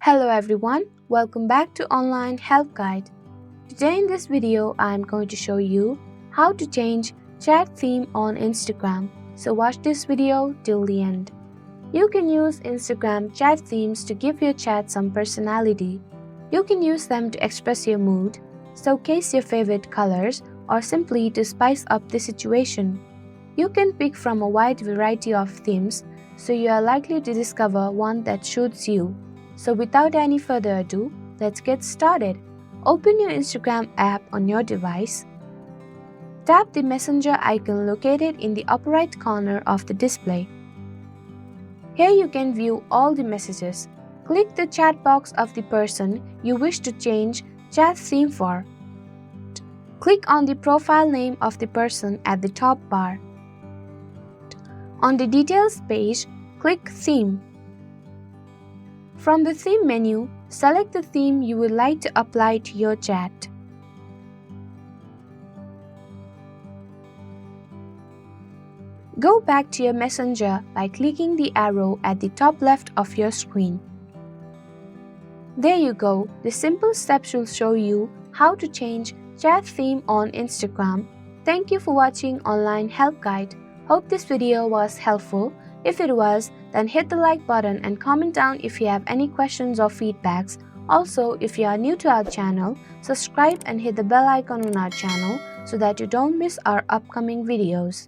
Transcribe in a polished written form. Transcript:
Hello everyone, welcome back to Online Help Guide. Today in this video, I am going to show you how to change chat theme on Instagram. So watch this video till the end. You can use Instagram chat themes to give your chat some personality. You can use them to express your mood, showcase your favorite colors, or simply to spice up the situation. You can pick from a wide variety of themes, so you are likely to discover one that suits you. So without any further ado, let's get started. Open your Instagram app on your device. Tap the messenger icon located in the upper right corner of the display. Here you can view all the messages. Click the chat box of the person you wish to change chat theme for. Click on the profile name of the person at the top bar. On the details page, click Theme. From the theme menu, select the theme you would like to apply to your chat. Go back to your messenger by clicking the arrow at the top left of your screen. There you go, the simple steps will show you how to change chat theme on Instagram. Thank you for watching Online Help Guide. Hope this video was helpful. If it was, then hit the like button and comment down if you have any questions or feedbacks. Also, if you are new to our channel, subscribe and hit the bell icon on our channel so that you don't miss our upcoming videos.